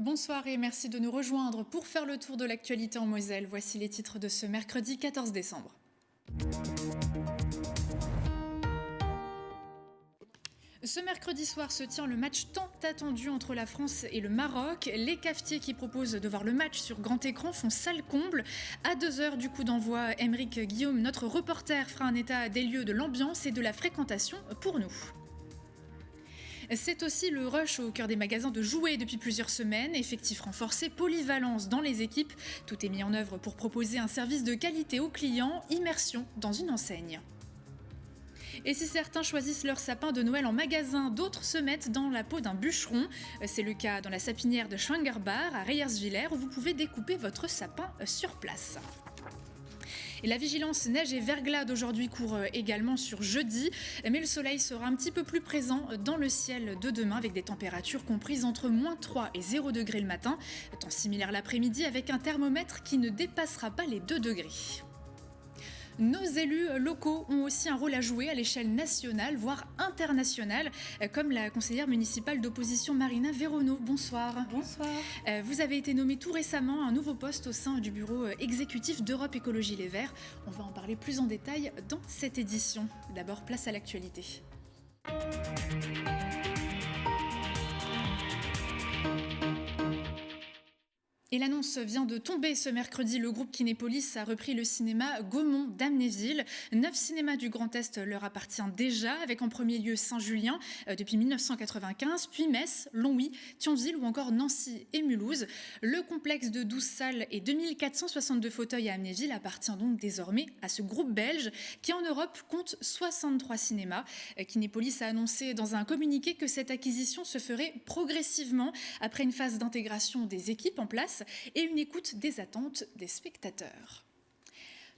Bonsoir et merci de nous rejoindre pour faire le tour de l'actualité en Moselle. Voici les titres de ce mercredi 14 décembre. Ce mercredi soir se tient le match tant attendu entre la France et le Maroc. Les cafetiers qui proposent de voir le match sur grand écran font salle comble. À 2h du coup d'envoi, Aymeric Guillaume, notre reporter, fera un état des lieux de l'ambiance et de la fréquentation pour nous. C'est aussi le rush au cœur des magasins de jouets depuis plusieurs semaines. Effectifs renforcés, polyvalence dans les équipes. Tout est mis en œuvre pour proposer un service de qualité aux clients, immersion dans une enseigne. Et si certains choisissent leur sapin de Noël en magasin, d'autres se mettent dans la peau d'un bûcheron. C'est le cas dans la sapinière de Schwangerbar à Reyerswiller où vous pouvez découper votre sapin sur place. Et la vigilance neige et verglas d'aujourd'hui court également sur jeudi, mais le soleil sera un petit peu plus présent dans le ciel de demain avec des températures comprises entre -3 et 0 degrés le matin, temps similaire l'après-midi avec un thermomètre qui ne dépassera pas les 2 degrés. Nos élus locaux ont aussi un rôle à jouer à l'échelle nationale, voire internationale, comme la conseillère municipale d'opposition Marina Véronneau. Bonsoir. Bonsoir. Vous avez été nommée tout récemment à un nouveau poste au sein du bureau exécutif d'Europe Écologie Les Verts. On va en parler plus en détail dans cette édition. D'abord, place à l'actualité. Et l'annonce vient de tomber ce mercredi. Le groupe Kinépolis a repris le cinéma Gaumont d'Amnéville. 9 cinémas du Grand Est leur appartient déjà, avec en premier lieu Saint-Julien depuis 1995, puis Metz, Longwy, Thionville ou encore Nancy et Mulhouse. Le complexe de 12 salles et 2462 fauteuils à Amnéville appartient donc désormais à ce groupe belge qui en Europe compte 63 cinémas. Kinépolis a annoncé dans un communiqué que cette acquisition se ferait progressivement après une phase d'intégration des équipes en place et une écoute des attentes des spectateurs.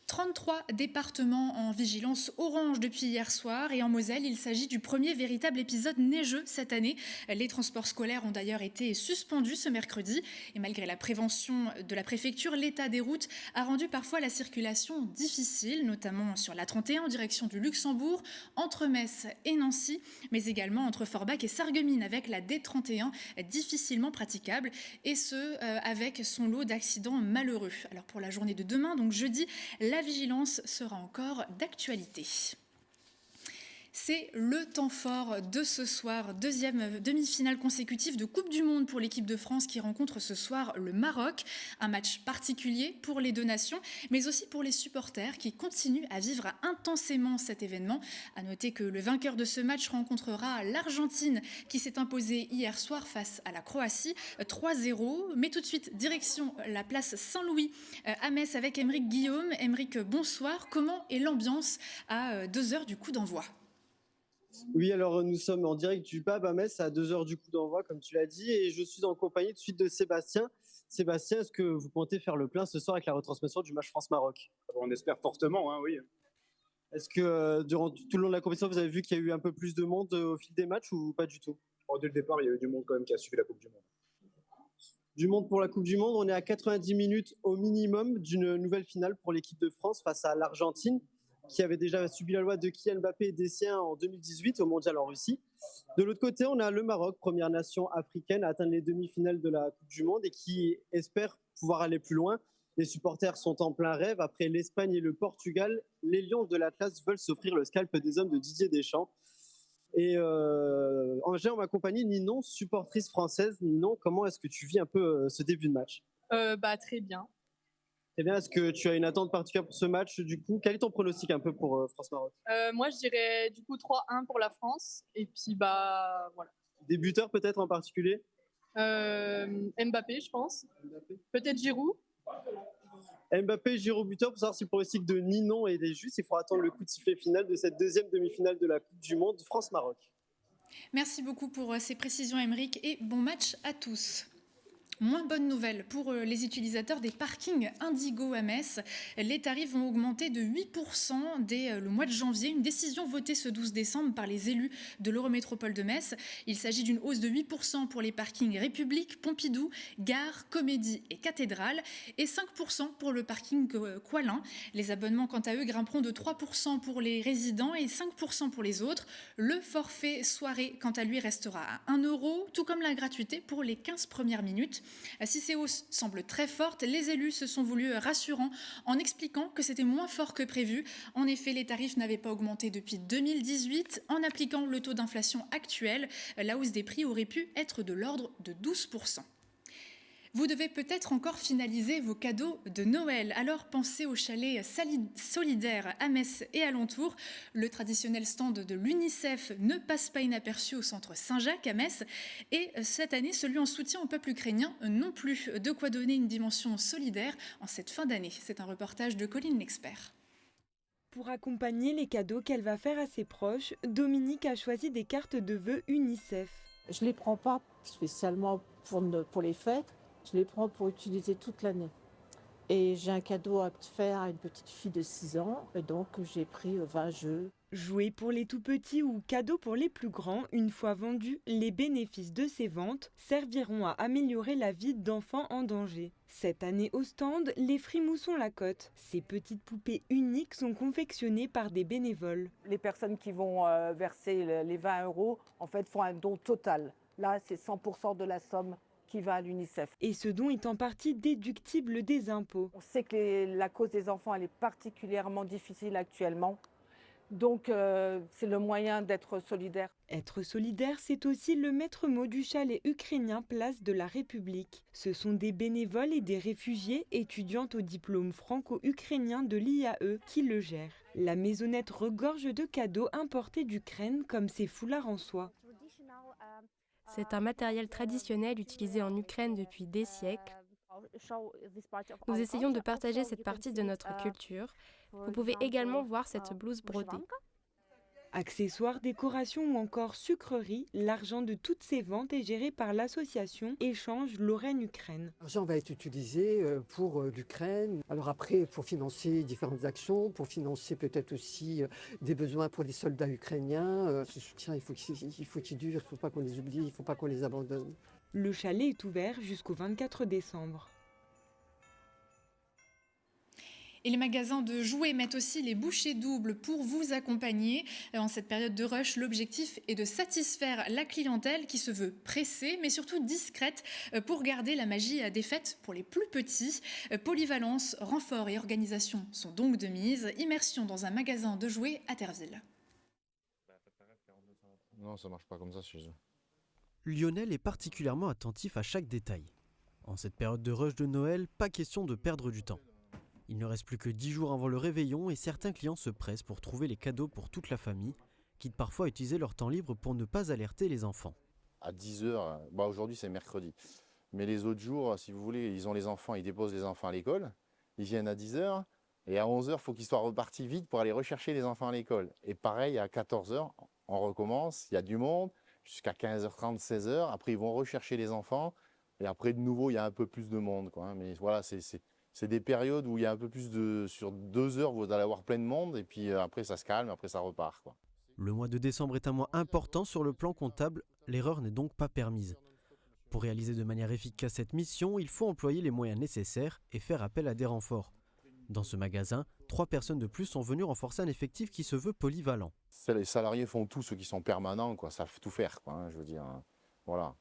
33 départements en vigilance orange depuis hier soir et en Moselle, il s'agit du premier véritable épisode neigeux cette année. Les transports scolaires ont d'ailleurs été suspendus ce mercredi et malgré la prévention de la préfecture, l'état des routes a rendu parfois la circulation difficile, notamment sur l'A31 en direction du Luxembourg, entre Metz et Nancy, mais également entre Forbach et Sarreguemines avec la D31 difficilement praticable et ce avec son lot d'accidents malheureux. Alors pour la journée de demain, donc jeudi, la vigilance sera encore d'actualité. C'est le temps fort de ce soir, deuxième demi-finale consécutive de Coupe du Monde pour l'équipe de France qui rencontre ce soir le Maroc. Un match particulier pour les deux nations, mais aussi pour les supporters qui continuent à vivre intensément cet événement. À noter que le vainqueur de ce match rencontrera l'Argentine qui s'est imposée hier soir face à la Croatie 3-0. Mais tout de suite, direction la place Saint-Louis à Metz avec Aymeric Guillaume. Aymeric, bonsoir. Comment est l'ambiance à 2h du coup d'envoi ? Oui, alors nous sommes en direct du PAB à Metz à 2h du coup d'envoi, comme tu l'as dit, et je suis en compagnie tout de suite de Sébastien. Sébastien, est-ce que vous comptez faire le plein ce soir avec la retransmission du match France-Maroc ? On espère fortement, oui. Est-ce que durant tout le long de la compétition, vous avez vu qu'il y a eu un peu plus de monde au fil des matchs ou pas du tout ? Dès le départ, il y a eu du monde quand même qui a suivi la Coupe du Monde. Du monde pour la Coupe du Monde, on est à 90 minutes au minimum d'une nouvelle finale pour l'équipe de France face à l'Argentine, qui avait déjà subi la loi de Kylian Mbappé et des siens en 2018 au Mondial en Russie. De l'autre côté, on a le Maroc, première nation africaine à atteindre les demi-finales de la Coupe du Monde et qui espère pouvoir aller plus loin. Les supporters sont en plein rêve. Après l'Espagne et le Portugal, les Lions de l'Atlas veulent s'offrir le scalp des hommes de Didier Deschamps. Et en ma compagnie, Ninon, supportrice française. Ninon, comment est-ce que tu vis un peu ce début de match ? Très bien. Très bien. Est-ce que tu as une attente particulière pour ce match du coup ? Quel est ton pronostic un peu pour France-Maroc ? Moi, je dirais du coup 3-1 pour la France. Et puis, voilà. Des buteurs peut-être en particulier ? Mbappé, je pense. Mbappé. Peut-être Giroud. Mbappé, Giroud buteur. Pour savoir si le pronostic de Ninon est juste, il faudra attendre le coup de sifflet final de cette deuxième demi-finale de la Coupe du Monde France-Maroc. Merci beaucoup pour ces précisions, Aymeric, et bon match à tous. Moins bonne nouvelle pour les utilisateurs des parkings Indigo à Metz. Les tarifs vont augmenter de 8% dès le mois de janvier. Une décision votée ce 12 décembre par les élus de l'Eurométropole de Metz. Il s'agit d'une hausse de 8% pour les parkings République, Pompidou, Gare, Comédie et Cathédrale et 5% pour le parking Coilin. Les abonnements, quant à eux, grimperont de 3% pour les résidents et 5% pour les autres. Le forfait soirée, quant à lui, restera à 1 €, tout comme la gratuité pour les 15 premières minutes. Si ces hausses semblent très fortes, les élus se sont voulus rassurants en expliquant que c'était moins fort que prévu. En effet, les tarifs n'avaient pas augmenté depuis 2018. En appliquant le taux d'inflation actuel, la hausse des prix aurait pu être de l'ordre de 12%. Vous devez peut-être encore finaliser vos cadeaux de Noël. Alors pensez au chalet solidaire à Metz et alentour. Le traditionnel stand de l'UNICEF ne passe pas inaperçu au centre Saint-Jacques à Metz. Et cette année, celui en soutien au peuple ukrainien non plus. De quoi donner une dimension solidaire en cette fin d'année. C'est un reportage de Colline L'Expert. Pour accompagner les cadeaux qu'elle va faire à ses proches, Dominique a choisi des cartes de vœux UNICEF. Je ne les prends pas spécialement pour les fêtes. Je les prends pour utiliser toute l'année. Et j'ai un cadeau à faire à une petite fille de 6 ans, et donc j'ai pris 20 jeux. Jouets pour les tout petits ou cadeaux pour les plus grands, une fois vendus, les bénéfices de ces ventes serviront à améliorer la vie d'enfants en danger. Cette année au stand, les Frimoussons-la-Côte. Ces petites poupées uniques sont confectionnées par des bénévoles. Les personnes qui vont verser les 20 € en fait font un don total. Là, c'est 100% de la somme qui va à l'UNICEF. Et ce don est en partie déductible des impôts. On sait que la cause des enfants elle est particulièrement difficile actuellement. Donc c'est le moyen d'être solidaire. Être solidaire, c'est aussi le maître mot du chalet ukrainien Place de la République. Ce sont des bénévoles et des réfugiés étudiantes au diplôme franco-ukrainien de l'IAE qui le gèrent. La maisonnette regorge de cadeaux importés d'Ukraine comme ces foulards en soie. C'est un matériel traditionnel utilisé en Ukraine depuis des siècles. Nous essayons de partager cette partie de notre culture. Vous pouvez également voir cette blouse brodée. Accessoires, décorations ou encore sucreries, l'argent de toutes ces ventes est géré par l'association Échange Lorraine-Ukraine. L'argent va être utilisé pour l'Ukraine. Alors après, pour financer différentes actions, pour financer peut-être aussi des besoins pour les soldats ukrainiens. Ce soutien, il faut qu'il dure, il ne faut pas qu'on les oublie, il ne faut pas qu'on les abandonne. Le chalet est ouvert jusqu'au 24 décembre. Et les magasins de jouets mettent aussi les bouchées doubles pour vous accompagner. En cette période de rush, l'objectif est de satisfaire la clientèle qui se veut pressée, mais surtout discrète pour garder la magie des fêtes pour les plus petits. Polyvalence, renfort et organisation sont donc de mise. Immersion dans un magasin de jouets à Terville. Non, ça marche pas comme ça chez eux. Lionel est particulièrement attentif à chaque détail. En cette période de rush de Noël, pas question de perdre du temps. Il ne reste plus que 10 jours avant le réveillon et certains clients se pressent pour trouver les cadeaux pour toute la famille, quitte parfois à utiliser leur temps libre pour ne pas alerter les enfants. À 10h, aujourd'hui c'est mercredi, mais les autres jours, si vous voulez, ils ont les enfants, ils déposent les enfants à l'école, ils viennent à 10h, et à 11h, il faut qu'ils soient repartis vite pour aller rechercher les enfants à l'école. Et pareil, à 14h, on recommence, il y a du monde, jusqu'à 15h30, 16h, après ils vont rechercher les enfants, et après de nouveau, il y a un peu plus de monde, quoi. Mais voilà, c'est des périodes où il y a un peu plus de... Sur 2 heures, vous allez avoir plein de monde, et puis après ça se calme, après ça repart, quoi. Le mois de décembre est un mois important sur le plan comptable, l'erreur n'est donc pas permise. Pour réaliser de manière efficace cette mission, il faut employer les moyens nécessaires et faire appel à des renforts. Dans ce magasin, 3 personnes de plus sont venues renforcer un effectif qui se veut polyvalent. Les salariés font tout, ceux qui sont permanents, quoi, savent tout faire, quoi, hein, je veux dire. Voilà.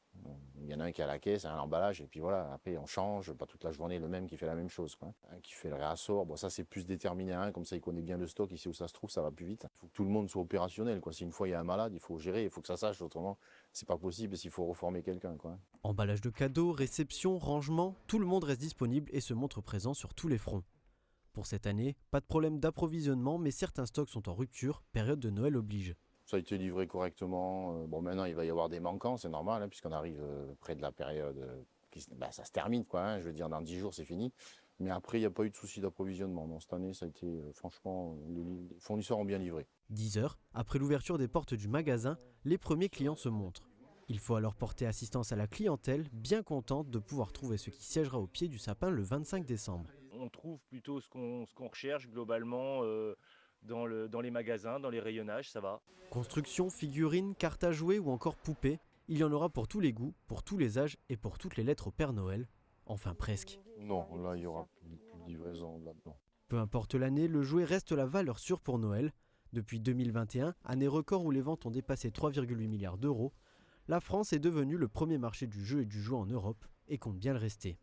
Il y en a un qui est à la caisse, un à l'emballage, et puis voilà, après on change, pas toute la journée le même qui fait la même chose, quoi. Un qui fait le réassort, bon, ça c'est plus déterminé à un, comme ça il connaît bien le stock, ici où ça se trouve, ça va plus vite. Il faut que tout le monde soit opérationnel, quoi. Si une fois il y a un malade, il faut gérer, il faut que ça sache, autrement c'est pas possible s'il faut reformer quelqu'un, quoi. Emballage de cadeaux, réception, rangement, tout le monde reste disponible et se montre présent sur tous les fronts. Pour cette année, pas de problème d'approvisionnement, mais certains stocks sont en rupture, période de Noël oblige. Ça a été livré correctement. Bon, maintenant, il va y avoir des manquants, c'est normal, hein, puisqu'on arrive près de la période. Ça se termine, quoi. Hein, je veux dire, dans 10 jours, c'est fini. Mais après, il n'y a pas eu de souci d'approvisionnement. Donc, cette année, ça a été, franchement, les fournisseurs ont bien livré. 10 heures, après l'ouverture des portes du magasin, les premiers clients se montrent. Il faut alors porter assistance à la clientèle, bien contente de pouvoir trouver ce qui siégera au pied du sapin le 25 décembre. On trouve plutôt ce qu'on recherche globalement. Dans les magasins, dans les rayonnages, ça va. Construction, figurines, cartes à jouer ou encore poupées, il y en aura pour tous les goûts, pour tous les âges et pour toutes les lettres au Père Noël. Enfin presque. Non, là il n'y aura plus de livraison là-dedans. Peu importe l'année, le jouet reste la valeur sûre pour Noël. Depuis 2021, année record où les ventes ont dépassé 3,8 milliards d'euros, la France est devenue le premier marché du jeu et du jouet en Europe, et compte bien le rester.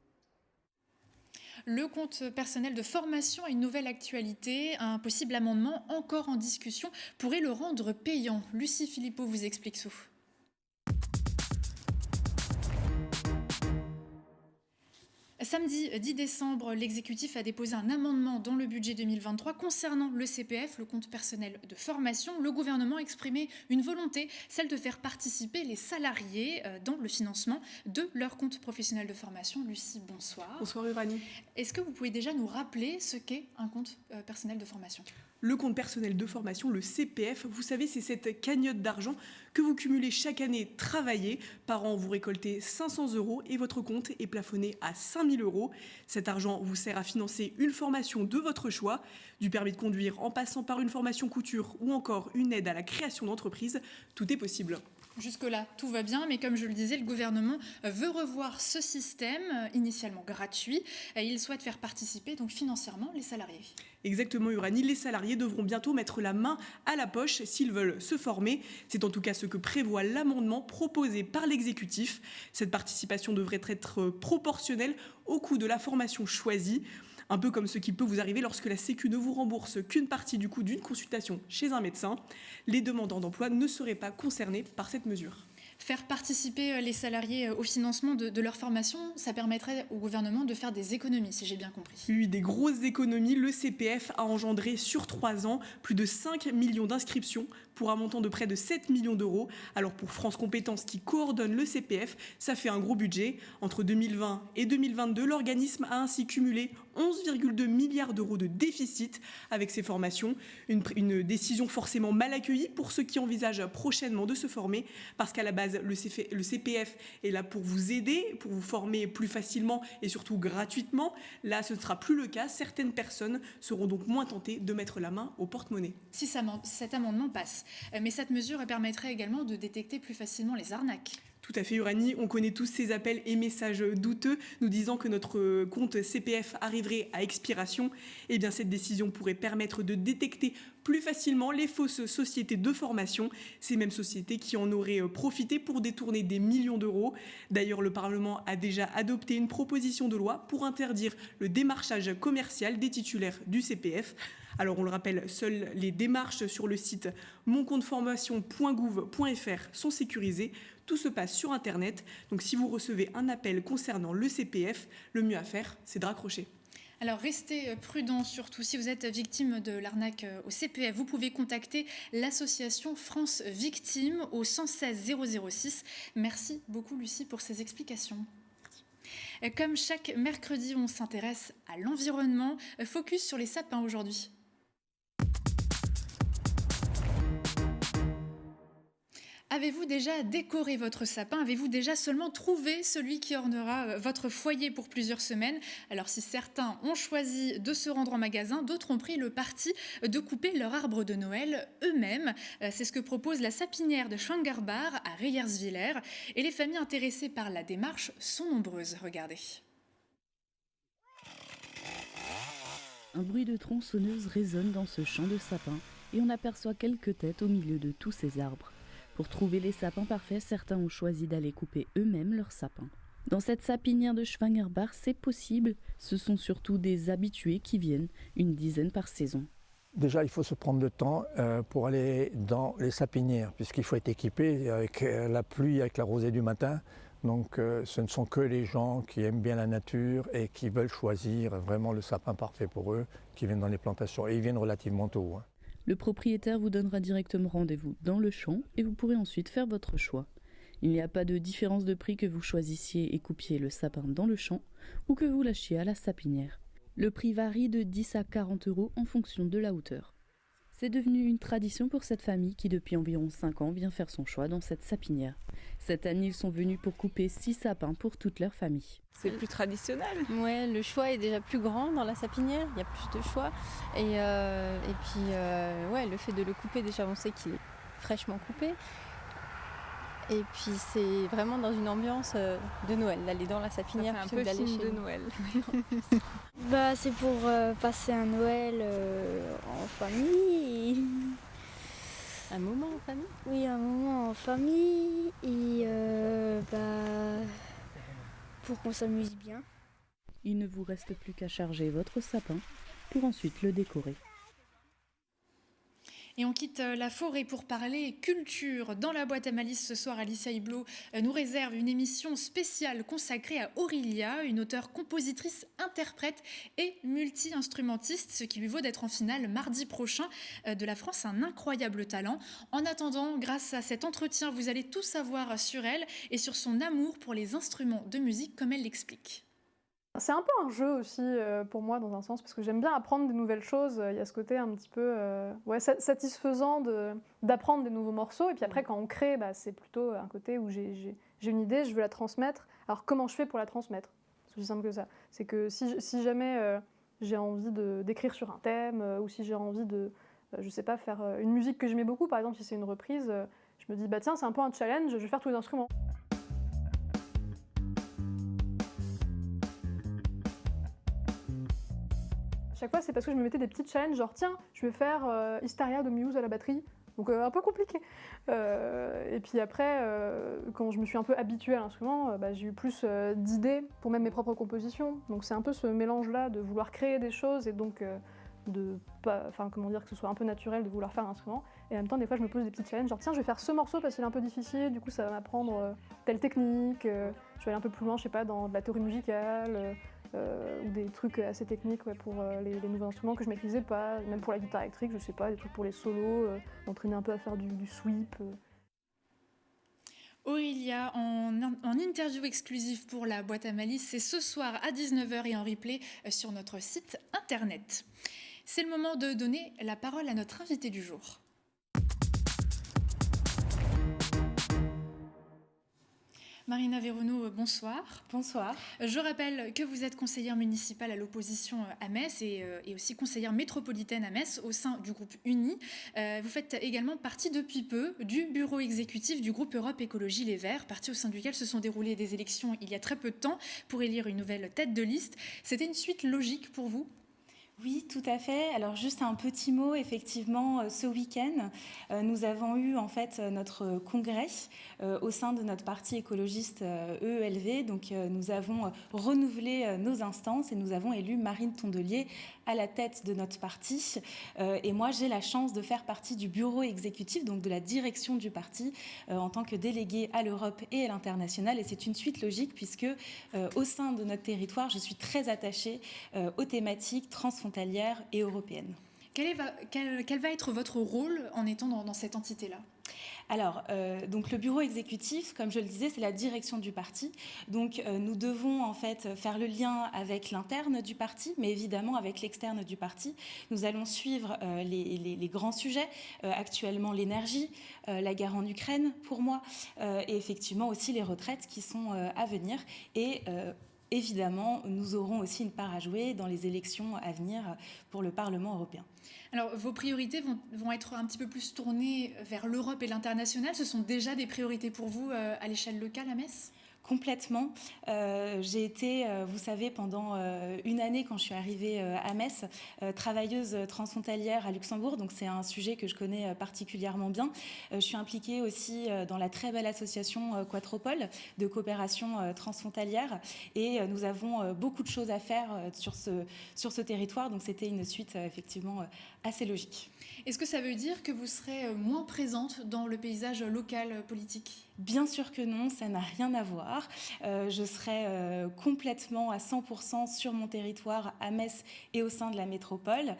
Le compte personnel de formation a une nouvelle actualité. Un possible amendement encore en discussion pourrait le rendre payant. Lucie Philippot vous explique tout. Samedi 10 décembre, l'exécutif a déposé un amendement dans le budget 2023 concernant le CPF, le compte personnel de formation. Le gouvernement a exprimé une volonté, celle de faire participer les salariés dans le financement de leur compte professionnel de formation. Lucie, bonsoir. Bonsoir Uranie. Est-ce que vous pouvez déjà nous rappeler ce qu'est un compte personnel de formation ? Le compte personnel de formation, le CPF, vous savez, c'est cette cagnotte d'argent que vous cumulez chaque année travaillée. Par an, vous récoltez 500 € et votre compte est plafonné à 5 000 €. Cet argent vous sert à financer une formation de votre choix, du permis de conduire en passant par une formation couture ou encore une aide à la création d'entreprise. Tout est possible. Jusque-là, tout va bien, mais comme je le disais, le gouvernement veut revoir ce système, initialement gratuit. Il souhaite faire participer donc financièrement les salariés. Exactement, Uranie. Les salariés devront bientôt mettre la main à la poche s'ils veulent se former. C'est en tout cas ce que prévoit l'amendement proposé par l'exécutif. Cette participation devrait être proportionnelle au coût de la formation choisie. Un peu comme ce qui peut vous arriver lorsque la Sécu ne vous rembourse qu'une partie du coût d'une consultation chez un médecin. Les demandeurs d'emploi ne seraient pas concernés par cette mesure. Faire participer les salariés au financement de leur formation, ça permettrait au gouvernement de faire des économies, si j'ai bien compris. Oui, des grosses économies. Le CPF a engendré sur 3 ans plus de 5 millions d'inscriptions pour un montant de près de 7 millions d'euros. Alors pour France Compétences qui coordonne le CPF, ça fait un gros budget. Entre 2020 et 2022, l'organisme a ainsi cumulé 11,2 milliards d'euros de déficit avec ces formations. Une décision forcément mal accueillie pour ceux qui envisagent prochainement de se former, parce qu'à la base, le CPF est là pour vous aider, pour vous former plus facilement et surtout gratuitement. Là, ce ne sera plus le cas. Certaines personnes seront donc moins tentées de mettre la main au porte-monnaie. Si cet amendement passe. Mais cette mesure permettrait également de détecter plus facilement les arnaques. Tout à fait, Uranie. On connaît tous ces appels et messages douteux nous disant que notre compte CPF arriverait à expiration. Eh bien, cette décision pourrait permettre de détecter plus facilement les fausses sociétés de formation, ces mêmes sociétés qui en auraient profité pour détourner des millions d'euros. D'ailleurs, le Parlement a déjà adopté une proposition de loi pour interdire le démarchage commercial des titulaires du CPF. Alors on le rappelle, seules les démarches sur le site moncompteformation.gouv.fr sont sécurisées. Tout se passe sur Internet. Donc si vous recevez un appel concernant le CPF, le mieux à faire, c'est de raccrocher. Alors restez prudents, surtout si vous êtes victime de l'arnaque au CPF. Vous pouvez contacter l'association France Victimes au 116 006. Merci beaucoup Lucie pour ces explications. Comme chaque mercredi, on s'intéresse à l'environnement. Focus sur les sapins aujourd'hui. Avez-vous déjà décoré votre sapin ? Avez-vous déjà seulement trouvé celui qui ornera votre foyer pour plusieurs semaines ? Alors si certains ont choisi de se rendre en magasin, d'autres ont pris le parti de couper leur arbre de Noël eux-mêmes. C'est ce que propose la sapinière de Schwangerbar à Reyerswiller. Et les familles intéressées par la démarche sont nombreuses. Regardez. Un bruit de tronçonneuse résonne dans ce champ de sapins et on aperçoit quelques têtes au milieu de tous ces arbres. Pour trouver les sapins parfaits, certains ont choisi d'aller couper eux-mêmes leurs sapins. Dans cette sapinière de Schwangerbar, c'est possible. Ce sont surtout des habitués qui viennent, une dizaine par saison. Déjà, il faut se prendre le temps pour aller dans les sapinières, puisqu'il faut être équipé avec la pluie, avec la rosée du matin. Donc ce ne sont que les gens qui aiment bien la nature et qui veulent choisir vraiment le sapin parfait pour eux, qui viennent dans les plantations. Et ils viennent relativement tôt. Le propriétaire vous donnera directement rendez-vous dans le champ et vous pourrez ensuite faire votre choix. Il n'y a pas de différence de prix que vous choisissiez et coupiez le sapin dans le champ ou que vous lâchiez à la sapinière. Le prix varie de 10 à 40 € en fonction de la hauteur. C'est devenu une tradition pour cette famille qui depuis environ 5 ans vient faire son choix dans cette sapinière. Cette année, ils sont venus pour couper 6 sapins pour toute leur famille. C'est plus traditionnel. Ouais, le choix est déjà plus grand dans la sapinière, il y a plus de choix. Et puis, le fait de le couper, déjà on sait qu'il est fraîchement coupé. Et puis c'est vraiment dans une ambiance de Noël, d'aller dans la sapinière plutôt que d'aller chez nous. Noël. C'est pour passer un Noël en famille. Un moment en famille ? Oui, un moment en famille. Et pour qu'on s'amuse bien. Il ne vous reste plus qu'à charger votre sapin pour ensuite le décorer. Et on quitte la forêt pour parler culture. Dans la boîte à malice ce soir, Alicia Hublot nous réserve une émission spéciale consacrée à Aurélia, une auteure, compositrice, interprète et multi-instrumentiste, ce qui lui vaut d'être en finale mardi prochain. De la France, un incroyable talent. En attendant, grâce à cet entretien, vous allez tout savoir sur elle et sur son amour pour les instruments de musique, comme elle l'explique. C'est un peu un jeu aussi pour moi dans un sens, parce que j'aime bien apprendre des nouvelles choses. Il y a ce côté un petit peu satisfaisant d'apprendre des nouveaux morceaux. Et puis après, quand on crée, c'est plutôt un côté où j'ai une idée, je veux la transmettre. Alors comment je fais pour la transmettre? C'est aussi simple que ça. C'est que si jamais j'ai envie d'écrire sur un thème, ou si j'ai envie de, je sais pas, faire une musique que j'aimais beaucoup, par exemple si c'est une reprise, je me dis tiens, c'est un peu un challenge, je vais faire tous les instruments. Chaque fois, c'est parce que je me mettais des petits challenges, genre tiens, je vais faire Hysteria de Muse à la batterie, donc un peu compliqué. Et puis après, quand je me suis un peu habituée à l'instrument, j'ai eu plus d'idées pour même mes propres compositions. Donc c'est un peu ce mélange-là de vouloir créer des choses et donc de pas, que ce soit un peu naturel de vouloir faire un instrument. Et en même temps, des fois, je me pose des petits challenges, genre tiens, je vais faire ce morceau parce qu'il est un peu difficile, du coup ça va m'apprendre telle technique, je vais aller un peu plus loin, je sais pas, dans de la théorie musicale. Ou des trucs assez techniques pour les nouveaux instruments que je maîtrisais pas, même pour la guitare électrique, je sais pas, des trucs pour les solos, m'entraîner un peu à faire du sweep. Aurélia, en interview exclusive pour la boîte à malice, c'est ce soir à 19h et en replay sur notre site internet. C'est le moment de donner la parole à notre invité du jour. Marina Véronneau, bonsoir. Bonsoir. Je rappelle que vous êtes conseillère municipale à l'opposition à Metz et aussi conseillère métropolitaine à Metz au sein du groupe UNI. Vous faites également partie depuis peu du bureau exécutif du groupe Europe Écologie Les Verts, parti au sein duquel se sont déroulées des élections il y a très peu de temps pour élire une nouvelle tête de liste. C'était une suite logique pour vous ? Oui, tout à fait. Alors juste un petit mot, effectivement, ce week-end, nous avons eu en fait notre congrès au sein de notre parti écologiste EELV. Donc nous avons renouvelé nos instances et nous avons élu Marine Tondelier à la tête de notre parti. Et moi, j'ai la chance de faire partie du bureau exécutif, donc de la direction du parti, en tant que déléguée à l'Europe et à l'international. Et c'est une suite logique puisque au sein de notre territoire, je suis très attachée aux thématiques transfrontalières et européenne. Quel va être votre rôle en étant dans cette entité-là ? Alors, donc le bureau exécutif, comme je le disais, c'est la direction du parti. Donc, nous devons en fait faire le lien avec l'interne du parti, mais évidemment avec l'externe du parti. Nous allons suivre les grands sujets, actuellement l'énergie, la guerre en Ukraine pour moi, et effectivement aussi les retraites qui sont à venir. Et évidemment, nous aurons aussi une part à jouer dans les élections à venir pour le Parlement européen. Alors, vos priorités vont être un petit peu plus tournées vers l'Europe et l'international. Ce sont déjà des priorités pour vous à l'échelle locale à Metz ? Complètement. J'ai été, vous savez, pendant une année, quand je suis arrivée à Metz, travailleuse transfrontalière à Luxembourg. Donc, c'est un sujet que je connais particulièrement bien. Je suis impliquée aussi dans la très belle association Quatropole de coopération transfrontalière. Et nous avons beaucoup de choses à faire sur ce territoire. Donc, c'était une suite, effectivement, assez logique. Est-ce que ça veut dire que vous serez moins présente dans le paysage local politique ? Bien sûr que non, ça n'a rien à voir. Je serai complètement à 100% sur mon territoire à Metz et au sein de la métropole.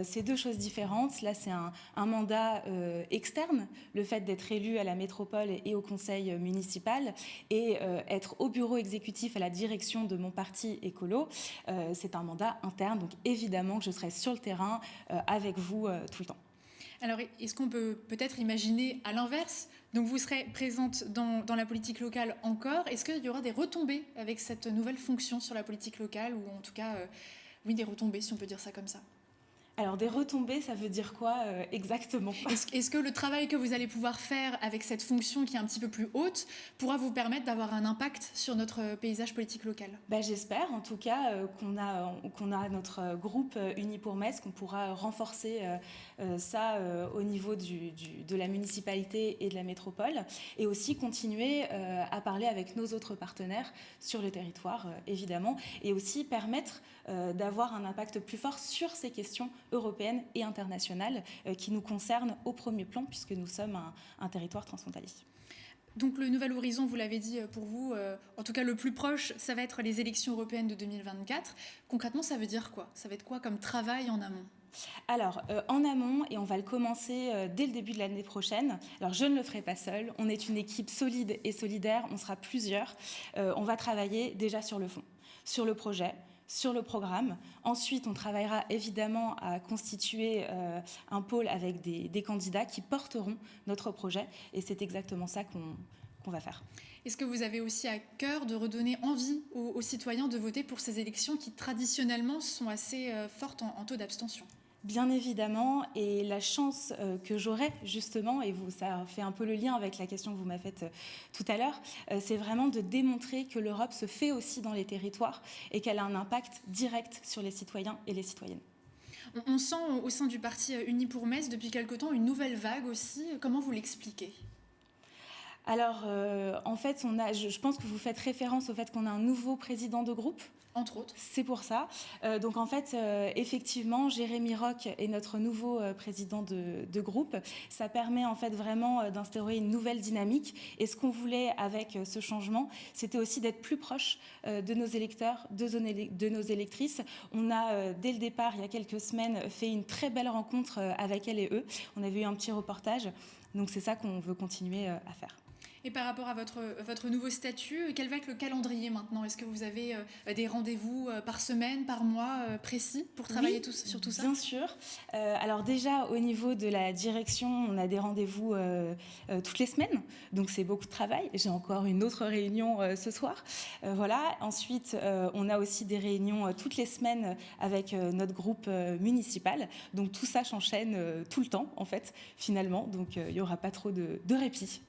C'est deux choses différentes. Là, c'est un mandat externe, le fait d'être élu à la métropole et au conseil municipal, et être au bureau exécutif à la direction de mon parti écolo, c'est un mandat interne. Donc évidemment que je serai sur le terrain avec vous tout le temps. Alors, est-ce qu'on peut peut-être imaginer à l'inverse ? Donc, vous serez présente dans la politique locale encore. Est-ce qu'il y aura des retombées avec cette nouvelle fonction sur la politique locale, ou en tout cas, oui, des retombées, si on peut dire ça comme ça ? Alors des retombées, ça veut dire quoi exactement ? Est-ce que le travail que vous allez pouvoir faire avec cette fonction qui est un petit peu plus haute pourra vous permettre d'avoir un impact sur notre paysage politique local ? J'espère en tout cas qu'on a notre groupe Unis pour Metz, qu'on pourra renforcer ça au niveau de la municipalité et de la métropole, et aussi continuer à parler avec nos autres partenaires sur le territoire évidemment, et aussi permettre d'avoir un impact plus fort sur ces questions européennes et internationales qui nous concernent au premier plan puisque nous sommes un territoire transfrontalier. Donc le Nouvel Horizon, vous l'avez dit pour vous, en tout cas le plus proche, ça va être les élections européennes de 2024. Concrètement, ça veut dire quoi ? Ça va être quoi comme travail en amont ? Alors, en amont, et on va le commencer dès le début de l'année prochaine, alors je ne le ferai pas seule, on est une équipe solide et solidaire, on sera plusieurs, on va travailler déjà sur le fond, sur le projet, sur le programme. Ensuite, on travaillera évidemment à constituer un pôle avec des candidats qui porteront notre projet, et c'est exactement ça qu'on va faire. Est-ce que vous avez aussi à cœur de redonner envie aux citoyens de voter pour ces élections qui traditionnellement sont assez fortes en taux d'abstention ? Bien évidemment, et la chance que j'aurai justement, et ça fait un peu le lien avec la question que vous m'avez faite tout à l'heure, c'est vraiment de démontrer que l'Europe se fait aussi dans les territoires et qu'elle a un impact direct sur les citoyens et les citoyennes. On sent au sein du parti Unis pour Metz depuis quelque temps une nouvelle vague aussi. Comment vous l'expliquez ? Alors, en fait, je pense que vous faites référence au fait qu'on a un nouveau président de groupe. Entre autres. C'est pour ça. Donc, en fait, effectivement, Jérémy Roch est notre nouveau président de groupe. Ça permet, en fait, vraiment d'instaurer une nouvelle dynamique. Et ce qu'on voulait avec ce changement, c'était aussi d'être plus proche de nos électeurs, de nos électrices. On a, dès le départ, il y a quelques semaines, fait une très belle rencontre avec elles et eux. On avait eu un petit reportage. Donc, c'est ça qu'on veut continuer à faire. Et par rapport à votre nouveau statut, quel va être le calendrier maintenant ? Est-ce que vous avez des rendez-vous par semaine, par mois précis pour travailler sur tout ça ? Bien sûr. Alors déjà, au niveau de la direction, on a des rendez-vous toutes les semaines. Donc c'est beaucoup de travail. J'ai encore une autre réunion ce soir. Voilà. Ensuite, on a aussi des réunions toutes les semaines avec notre groupe municipal. Donc tout ça s'enchaîne tout le temps, en fait, finalement. Donc il n'y aura pas trop de répit.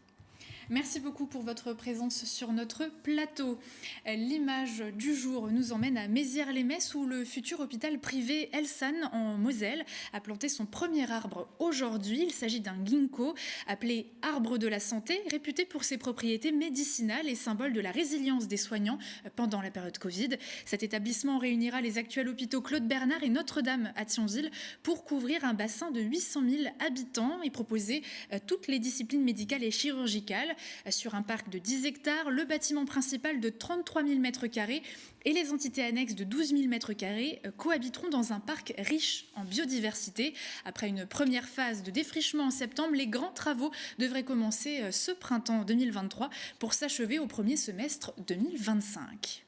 Merci beaucoup pour votre présence sur notre plateau. L'image du jour nous emmène à Mézières-les-Messes où le futur hôpital privé Elsan en Moselle a planté son premier arbre aujourd'hui. Il s'agit d'un ginkgo appelé arbre de la santé, réputé pour ses propriétés médicinales et symbole de la résilience des soignants pendant la période Covid. Cet établissement réunira les actuels hôpitaux Claude Bernard et Notre-Dame à Thionville pour couvrir un bassin de 800 000 habitants et proposer toutes les disciplines médicales et chirurgicales. Sur un parc de 10 hectares, le bâtiment principal de 33 000 m² et les entités annexes de 12 000 m² cohabiteront dans un parc riche en biodiversité. Après une première phase de défrichement en septembre, les grands travaux devraient commencer ce printemps 2023 pour s'achever au premier semestre 2025.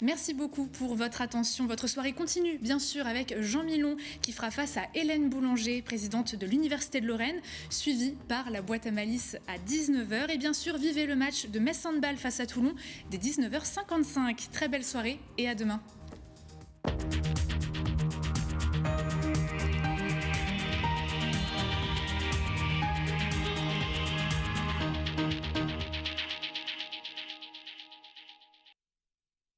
Merci beaucoup pour votre attention. Votre soirée continue, bien sûr, avec Jean Milon qui fera face à Hélène Boulanger, présidente de l'Université de Lorraine, suivie par la boîte à malice à 19h. Et bien sûr, vivez le match de Metz Handball face à Toulon dès 19h55. Très belle soirée et à demain.